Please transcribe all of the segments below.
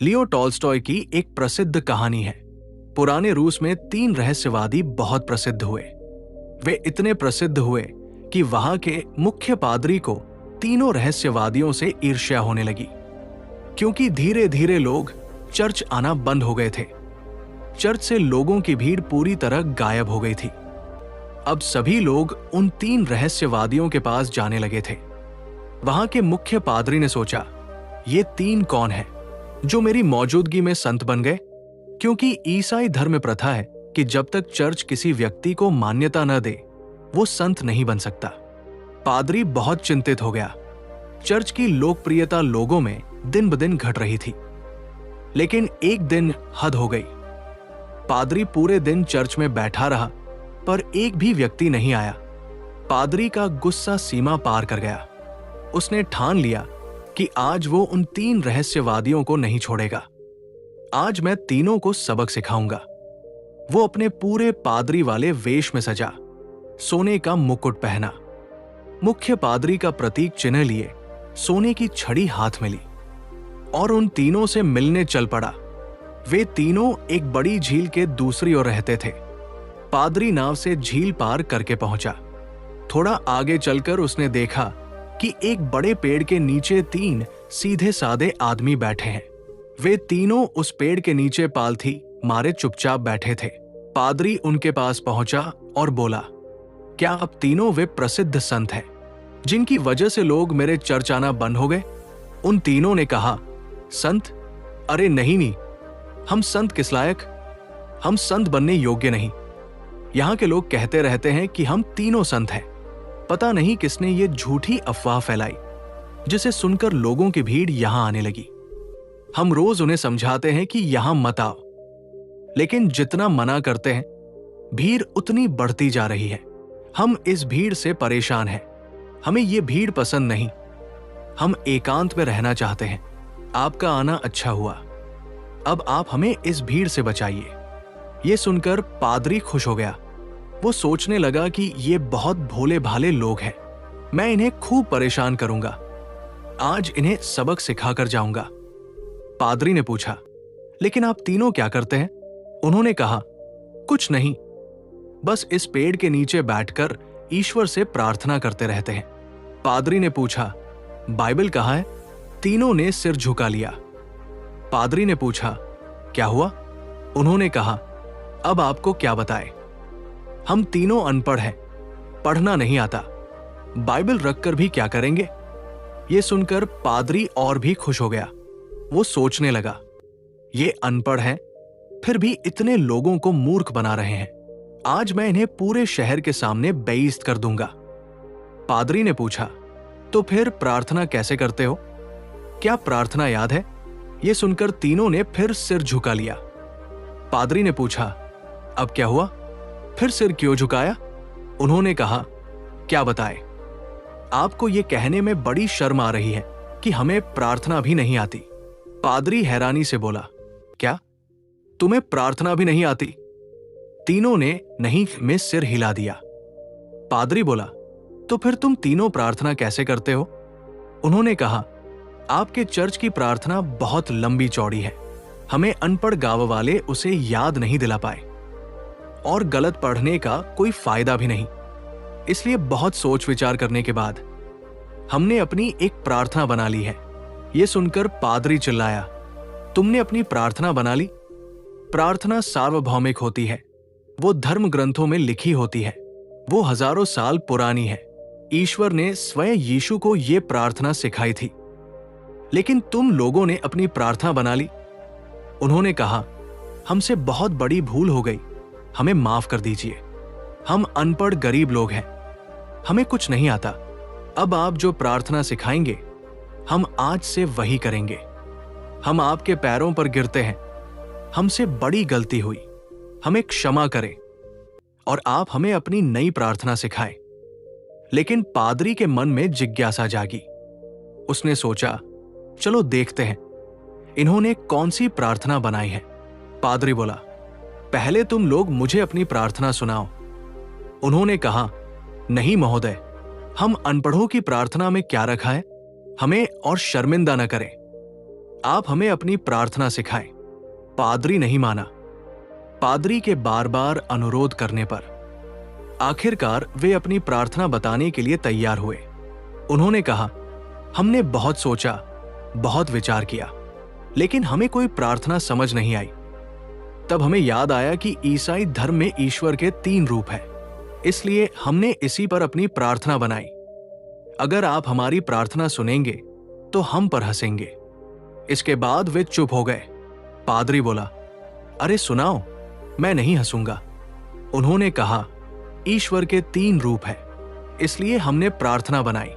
Leo Tolstoy की एक प्रसिद्ध कहानी है। पुराने रूस में 3 रहस्यवादी बहुत प्रसिद्ध हुए। वे इतने प्रसिद्ध हुए कि वहां के मुख्य पादरी को तीनों रहस्यवादियों से ईर्ष्या होने लगी, क्योंकि धीरे धीरे लोग चर्च आना बंद हो गए थे। चर्च से लोगों की भीड़ पूरी तरह गायब हो गई थी। अब सभी लोग उन 3 रहस्यवादियों के पास जाने लगे थे। वहां के मुख्य पादरी ने सोचा, ये 3 कौन हैं जो मेरी मौजूदगी में संत बन गए? क्योंकि ईसाई धर्म प्रथा है कि जब तक चर्च किसी व्यक्ति को मान्यता न दे, वो संत नहीं बन सकता। पादरी बहुत चिंतित हो गया। चर्च की लोकप्रियता लोगों में दिन ब दिन घट रही थी। लेकिन एक दिन हद हो गई। पादरी पूरे दिन चर्च में बैठा रहा, पर एक भी व्यक्ति नहीं आया। पादरी का गुस्सा सीमा पार कर गया। उसने ठान लिया कि आज वो उन 3 रहस्यवादियों को नहीं छोड़ेगा। आज मैं तीनों को सबक सिखाऊंगा। वो अपने पूरे पादरी वाले वेश में सजा, सोने का मुकुट पहना, मुख्य पादरी का प्रतीक चिन्ह लिए, सोने की छड़ी हाथ में ली और उन तीनों से मिलने चल पड़ा। वे तीनों एक बड़ी झील के दूसरी ओर रहते थे। पादरी नाव से झील पार करके पहुंचा। थोड़ा आगे चलकर उसने देखा कि एक बड़े पेड़ के नीचे 3 सीधे साधे आदमी बैठे हैं। वे तीनों उस पेड़ के नीचे पालथी मारे चुपचाप बैठे थे। पादरी उनके पास पहुंचा और बोला, क्या अब तीनों वे प्रसिद्ध संत हैं जिनकी वजह से लोग मेरे चर्च आना बंद हो गए? उन तीनों ने कहा, संत? अरे नहीं, हम संत किस लायक? हम संत बनने योग्य नहीं। यहां के लोग कहते रहते हैं कि हम तीनों संत हैं। पता नहीं किसने ये झूठी अफवाह फैलाई, जिसे सुनकर लोगों की भीड़ यहां आने लगी। हम रोज उन्हें समझाते हैं कि यहां मत आओ, लेकिन जितना मना करते हैं, भीड़ उतनी बढ़ती जा रही है। हम इस भीड़ से परेशान हैं। हमें ये भीड़ पसंद नहीं। हम एकांत में रहना चाहते हैं। आपका आना अच्छा हुआ। अब आप हमें इस भीड़ से बचाइए। ये सुनकर पादरी खुश हो गया। वो सोचने लगा कि ये बहुत भोले भाले लोग हैं। मैं इन्हें खूब परेशान करूंगा। आज इन्हें सबक सिखाकर जाऊंगा। पादरी ने पूछा, लेकिन आप तीनों क्या करते हैं? उन्होंने कहा, कुछ नहीं, बस इस पेड़ के नीचे बैठकर ईश्वर से प्रार्थना करते रहते हैं। पादरी ने पूछा, बाइबल कहाँ है? तीनों ने सिर झुका लिया। पादरी ने पूछा, क्या हुआ? उन्होंने कहा, अब आपको क्या बताएं? हम तीनों अनपढ़ हैं, पढ़ना नहीं आता। बाइबल रखकर भी क्या करेंगे? ये सुनकर पादरी और भी खुश हो गया। वो सोचने लगा, ये अनपढ़ हैं, फिर भी इतने लोगों को मूर्ख बना रहे हैं। आज मैं इन्हें पूरे शहर के सामने बेइज्जत कर दूंगा। पादरी ने पूछा, तो फिर प्रार्थना कैसे करते हो? क्या प्रार्थना याद है? ये सुनकर तीनों ने फिर सिर झुका लिया। पादरी ने पूछा, अब क्या हुआ? फिर सिर क्यों झुकाया? उन्होंने कहा, क्या बताए? आपको ये कहने में बड़ी शर्म आ रही है कि हमें प्रार्थना भी नहीं आती। पादरी हैरानी से बोला, क्या तुम्हें प्रार्थना भी नहीं आती? तीनों ने नहीं में सिर हिला दिया। पादरी बोला, तो फिर तुम तीनों प्रार्थना कैसे करते हो? उन्होंने कहा, आपके चर्च की प्रार्थना बहुत लंबी चौड़ी है। हमें अनपढ़ गांव वाले उसे याद नहीं दिला पाए और गलत पढ़ने का कोई फायदा भी नहीं। इसलिए बहुत सोच विचार करने के बाद हमने अपनी एक प्रार्थना बना ली है। यह सुनकर पादरी चिल्लाया, तुमने अपनी प्रार्थना बना ली? प्रार्थना सार्वभौमिक होती है। वो धर्म ग्रंथों में लिखी होती है। वो हजारों साल पुरानी है। ईश्वर ने स्वयं यीशु को यह प्रार्थना सिखाई थी। लेकिन तुम लोगों ने अपनी प्रार्थना बना ली। उन्होंने कहा, हमसे बहुत बड़ी भूल हो गई, हमें माफ कर दीजिए। हम अनपढ़ गरीब लोग हैं, हमें कुछ नहीं आता। अब आप जो प्रार्थना सिखाएंगे, हम आज से वही करेंगे। हम आपके पैरों पर गिरते हैं। हमसे बड़ी गलती हुई, हमें क्षमा करें और आप हमें अपनी नई प्रार्थना सिखाएं। लेकिन पादरी के मन में जिज्ञासा जागी। उसने सोचा, चलो देखते हैं इन्होंने कौन सी प्रार्थना बनाई है। पादरी बोला, पहले तुम लोग मुझे अपनी प्रार्थना सुनाओ। उन्होंने कहा, नहीं महोदय, हम अनपढ़ों की प्रार्थना में क्या रखा है, हमें और शर्मिंदा न करें। आप हमें अपनी प्रार्थना सिखाएं। पादरी नहीं माना। पादरी के बार बार अनुरोध करने पर आखिरकार वे अपनी प्रार्थना बताने के लिए तैयार हुए। उन्होंने कहा, हमने बहुत सोचा, बहुत विचार किया, लेकिन हमें कोई प्रार्थना समझ नहीं आई। तब हमें याद आया कि ईसाई धर्म में ईश्वर के 3 रूप हैं, इसलिए हमने इसी पर अपनी प्रार्थना बनाई। अगर आप हमारी प्रार्थना सुनेंगे तो हम पर हंसेंगे। इसके बाद वे चुप हो गए। पादरी बोला, अरे सुनाओ, मैं नहीं हंसूंगा। उन्होंने कहा, ईश्वर के 3 रूप हैं, इसलिए हमने प्रार्थना बनाई।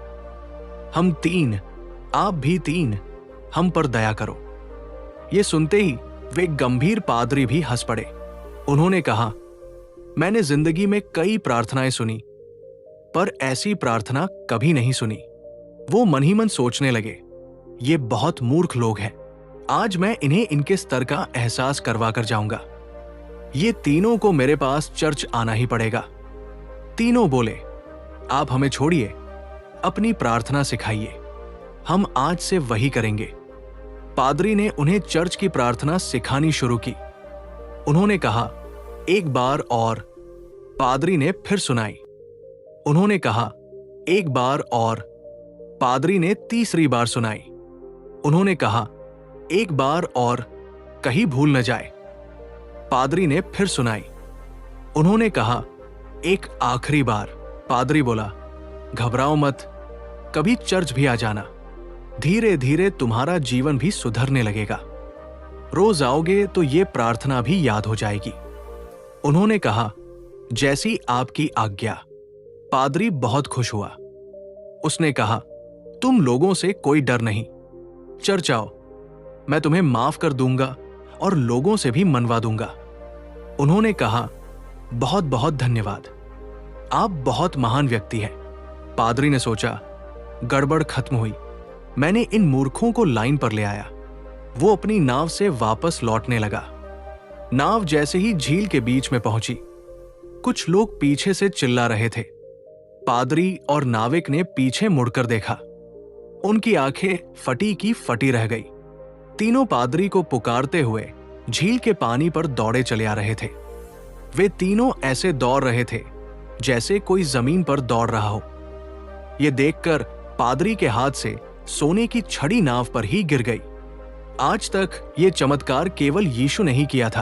हम 3, आप भी 3, हम पर दया करो। ये सुनते ही वे गंभीर पादरी भी हंस पड़े। उन्होंने कहा, मैंने जिंदगी में कई प्रार्थनाएं सुनी, पर ऐसी प्रार्थना कभी नहीं सुनी। वो मन ही मन सोचने लगे, ये बहुत मूर्ख लोग हैं। आज मैं इन्हें इनके स्तर का एहसास करवा कर जाऊंगा। ये तीनों को मेरे पास चर्च आना ही पड़ेगा। तीनों बोले, आप हमें छोड़िए, अपनी प्रार्थना सिखाइए, हम आज से वही करेंगे। पादरी ने उन्हें चर्च की प्रार्थना सिखानी शुरू की। उन्होंने कहा, एक बार और। पादरी ने फिर सुनाई। उन्होंने कहा, एक बार और। पादरी ने तीसरी बार सुनाई। उन्होंने कहा, एक बार और, कहीं भूल न जाए। पादरी ने फिर सुनाई। उन्होंने कहा, एक आखिरी बार। पादरी बोला, घबराओ मत, कभी चर्च भी आ जाना। धीरे धीरे तुम्हारा जीवन भी सुधरने लगेगा। रोज आओगे तो ये प्रार्थना भी याद हो जाएगी। उन्होंने कहा, जैसी आपकी आज्ञा। पादरी बहुत खुश हुआ। उसने कहा, तुम लोगों से कोई डर नहीं, चर्च आओ, मैं तुम्हें माफ कर दूंगा और लोगों से भी मनवा दूंगा। उन्होंने कहा, बहुत बहुत धन्यवाद, आप बहुत महान व्यक्ति हैं। पादरी ने सोचा, गड़बड़ खत्म हुई, मैंने इन मूर्खों को लाइन पर ले आया। वो अपनी नाव से वापस लौटने लगा। नाव जैसे ही झील के बीच में पहुंची, कुछ लोग पीछे से चिल्ला रहे थे। पादरी और नाविक ने पीछे मुड़कर देखा। उनकी आंखें फटी की फटी रह गई। तीनों पादरी को पुकारते हुए झील के पानी पर दौड़े चले आ रहे थे। वे तीनों ऐसे दौड़ रहे थे जैसे कोई जमीन पर दौड़ रहा हो। ये देखकर पादरी के हाथ से सोने की छड़ी नाव पर ही गिर गई। आज तक ये चमत्कार केवल यीशु ने ही किया था।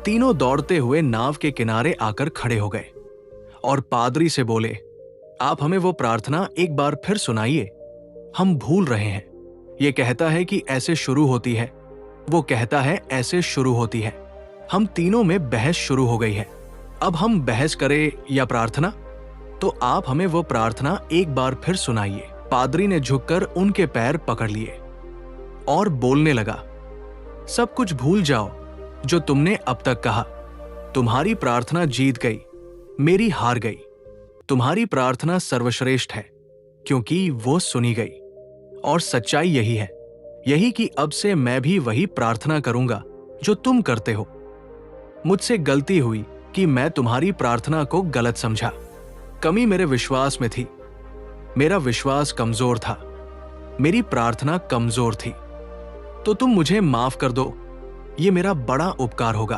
तीनों दौड़ते हुए नाव के किनारे आकर खड़े हो गए और पादरी से बोले, आप हमें वो प्रार्थना एक बार फिर सुनाइए, हम भूल रहे हैं। ये कहता है कि ऐसे शुरू होती है, वो कहता है ऐसे शुरू होती है। हम तीनों में बहस शुरू हो गई है। अब हम बहस करें या प्रार्थना? तो आप हमें वो प्रार्थना एक बार फिर सुनाइए। पादरी ने झुककर उनके पैर पकड़ लिए और बोलने लगा, सब कुछ भूल जाओ जो तुमने अब तक कहा। तुम्हारी प्रार्थना जीत गई, मेरी हार गई। तुम्हारी प्रार्थना सर्वश्रेष्ठ है क्योंकि वो सुनी गई। और सच्चाई यही है, यही कि अब से मैं भी वही प्रार्थना करूंगा जो तुम करते हो। मुझसे गलती हुई कि मैं तुम्हारी प्रार्थना को गलत समझा। कमी मेरे विश्वास में थी। मेरा विश्वास कमजोर था, मेरी प्रार्थना कमजोर थी। तो तुम मुझे माफ कर दो, ये मेरा बड़ा उपकार होगा।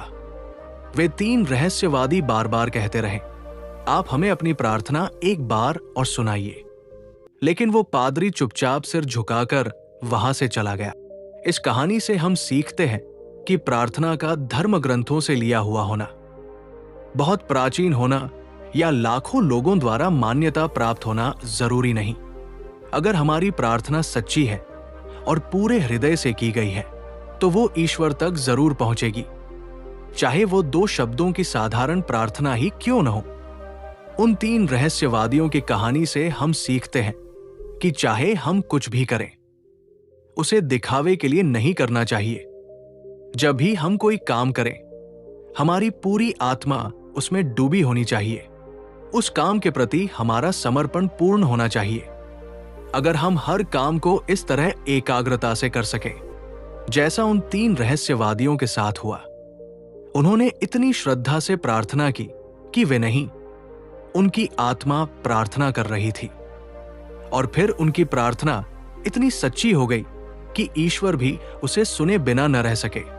वे तीन रहस्यवादी बार बार कहते रहे, आप हमें अपनी प्रार्थना एक बार और सुनाइए। लेकिन वो पादरी चुपचाप सिर झुकाकर वहां से चला गया। इस कहानी से हम सीखते हैं कि प्रार्थना का धर्म ग्रंथों से लिया हुआ होना, बहुत प्राचीन होना या लाखों लोगों द्वारा मान्यता प्राप्त होना जरूरी नहीं। अगर हमारी प्रार्थना सच्ची है और पूरे हृदय से की गई है तो वो ईश्वर तक जरूर पहुंचेगी, चाहे वो 2 शब्दों की साधारण प्रार्थना ही क्यों न हो। उन 3 रहस्यवादियों की कहानी से हम सीखते हैं कि चाहे हम कुछ भी करें, उसे दिखावे के लिए नहीं करना चाहिए। जब भी हम कोई काम करें, हमारी पूरी आत्मा उसमें डूबी होनी चाहिए। उस काम के प्रति हमारा समर्पण पूर्ण होना चाहिए। अगर हम हर काम को इस तरह एकाग्रता से कर सके जैसा उन 3 रहस्यवादियों के साथ हुआ, उन्होंने इतनी श्रद्धा से प्रार्थना की कि वे नहीं, उनकी आत्मा प्रार्थना कर रही थी। और फिर उनकी प्रार्थना इतनी सच्ची हो गई कि ईश्वर भी उसे सुने बिना न रह सके।